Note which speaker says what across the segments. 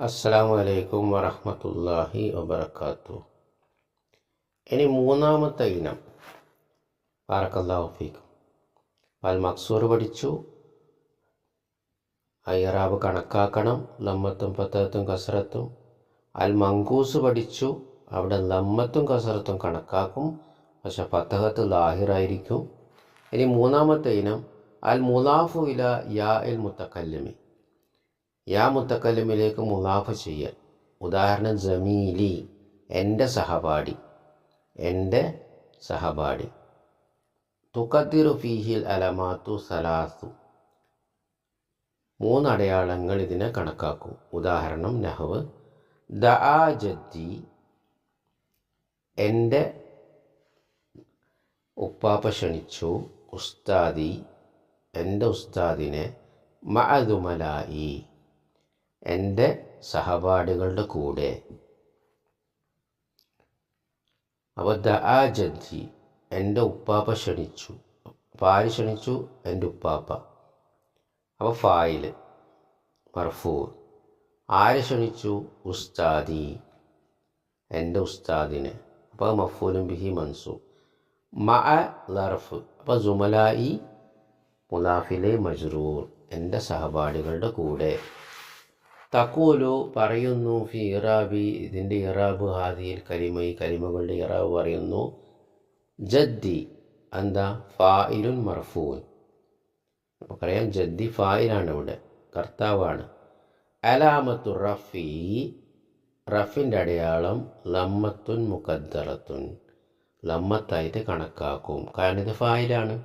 Speaker 1: അസ്സലാമു അലൈക്കും വറഹ്മത്തുള്ളാഹി വബറകാതുഹു. ഇനി മൂന്നാമത്തെ ഇനം ബാറക്കല്ലാഹു ഫീക്കും. അൽ മക്സൂർ പഠിച്ചു, ഇറാബ് കണക്കാക്കണം, ലമ്മത്തും ഫതഹത്തും കസറത്തും. അൽ മങ്കൂസ് പഠിച്ചു, അവിടെ ലമ്മത്തും കസറത്തും കണക്കാക്കും, പക്ഷെ ഫതഹത്ത് ലാഹിറായിരിക്കും. ഇനി മൂന്നാമത്തെ ഇനം അൽ മുലാഫു ഇല യാ ഇൽ മുത്തക്കല്ലിമി, യാ മുത്തക്കല്ലിമിലേക്ക് മുലാഫ് ചെയ്യൽ. ഉദാഹരണം ജമീലി, എൻ്റെ സഹപാഠി, എൻ്റെ സഹപാഠി. തുഖദ്ദിറു ഫീഹിൽ അലമാത്തു സലാസു, മൂന്നടയാളങ്ങൾ ഇതിനെ കണക്കാക്കും. ഉദാഹരണം നഹ്വ് ദആ ജദ്ദി, എൻ്റെ ഉപ്പാപ്പ ക്ഷണിച്ചു, ഉസ്താദി, എൻ്റെ ഉസ്താദിനെ, മഅദുമലായി, എൻ്റെ സഹപാഠികളുടെ കൂടെ. അപ്പോൾ ദആ ജദ്ദി, എൻ്റെ ഉപ്പാപ്പ ക്ഷണിച്ചു. അപ്പോൾ ആര് ക്ഷണിച്ചു? എൻ്റെ ഉപ്പാപ്പ. അപ്പോൾ ഫായില് മർഫൂ. ആര് ക്ഷണിച്ചു? ഉസ്താദി, എൻ്റെ ഉസ്താദിനെ. അപ്പോൾ മഫ്ഊലുൻ ബിഹി മൻസൂബ്. മഅ ലർഫ്, അപ്പോൾ സുമലായി മുലാഫിലെ മജ്റൂർ, എൻ്റെ സഹപാഠികളുടെ കൂടെ. തഖൂലു പറയുന്നു, ഫി ഇറാബി, ഇതിൻ്റെ ഇറാബ്, ഹാദിയിൽ കലിമ, ഈ കലിമകളുടെ ഇറാബ് പറയുന്നു. ജദ്ദി എന്താ? ഫായിലുൻ മർഫൂൻ. നമുക്കറിയാം ജദ്ദി ഫായിലാണ്, ഇവിടെ കർത്താവാണ്. അലാമത്തു റഫി, റഫിൻ്റെ അടയാളം ലമ്മത്തുൻ മുഖദ്ദറത്തുൻ, ലമ്മത്തായിട്ട് കണക്കാക്കും, കാരണം ഇത് ഫായിലാണ്.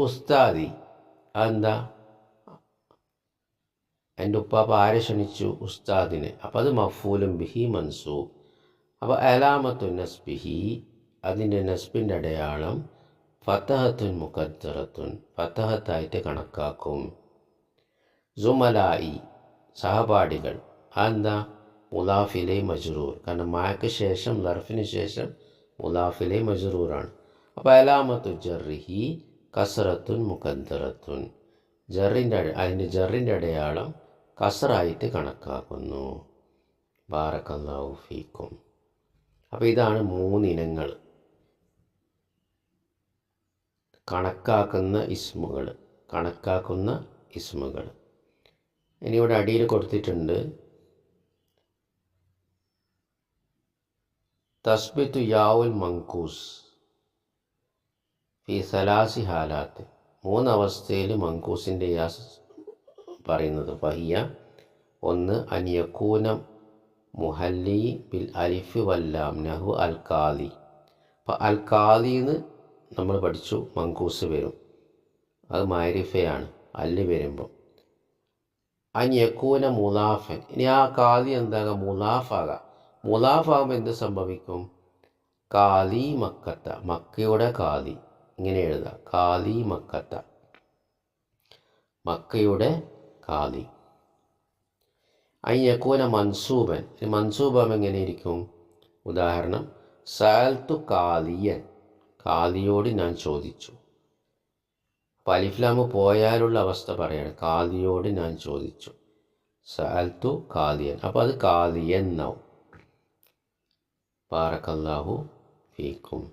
Speaker 1: ഉസ്താദി എന്താ? എൻ്റെ ഉപ്പാപ്പ ആരെ ക്ഷണിച്ചു? ഉസ്താദിനെ. അപ്പോൾ അത് മഫ്ഊലുൻ ബിഹി മൻസൂബ്. അപ്പോൾ അലാമത്തു നസ്ബിഹി, അതിൻ്റെ നസ്ബിൻ്റെ അടയാളം ഫതഹത്തുൻ മുഖദ്ദറത്തുൻ, ഫതഹത്തായിട്ട് കണക്കാക്കും. സുമലായി സഹപാഠികൾ എന്താ? മുലാഫിലെ മജ്റൂർ, കാരണം മാക്ക് ശേഷം ലർഫിന് ശേഷം മുലാഫിലെ മജ്റൂറാണ്. അപ്പോൾ അലാമത്തു ജർറിഹി കസ്റത്തുൻ മുഖദ്ദറത്തുൻ, അതിൻ്റെ ജറിൻ്റെ അടയാളം കസറായിട്ട് കണക്കാക്കുന്നു. ബാറക്കല്ലാഹു ഫീക്കും. അപ്പോൾ ഇതാണ് മൂന്നിനങ്ങൾ കണക്കാക്കുന്ന ഇസ്മുകൾ. ഇനി ഇവിടെ അടിയിൽ കൊടുത്തിട്ടുണ്ട്, തസ്ബിത്തു യാവുൽ മങ്കൂസ് ഫി സലാസി ഹാലാത്ത്, മൂന്നവസ്ഥയിൽ മങ്കൂസിൻ്റെ യാ പറയുന്നത്. ഫഹിയ, ഒന്ന് അൻ യകൂന മുഹല്ലി ബിൽ അലിഫ് വല്ലാം നഹു അൽ കാലി. അപ്പോൾ അൽ കാലിന്ന് നമ്മൾ പഠിച്ചു, മങ്കൂസ് വരും, അത് മാരിഫയാണ് അല്ല് വരുമ്പോൾ. അൻ യകൂന മുലാഫൻ, ഇനി ആ കാലി എന്താകാം? മുലാഫാകാം. മുലാഫാകുമ്പോൾ എന്ത് സംഭവിക്കും? കാലി മക്കത്ത, മക്കയുടെ കാലി, ഇങ്ങനെ എഴുതാം, കാലി മക്കത്ത, മക്കയുടെ കാലി. അയ്യക്കൂന മൻസൂബൻ, മൻസൂബാകുമ്പോൾ എങ്ങനെ ഇരിക്കും? ഉദാഹരണം സഅൽതു കാലിയൻ, കാലിയോട് ഞാൻ ചോദിച്ചു. അപ്പോൾ അലിഫ്ലാമ് പോയാലുള്ള അവസ്ഥ പറയാണ്, കാലിയോട് ഞാൻ ചോദിച്ചു, സഅൽതു കാലിയൻ. അപ്പോൾ അത് കാലിയൻ എന്നാവും. ബാറക്കല്ലാഹു ഫീക്കും.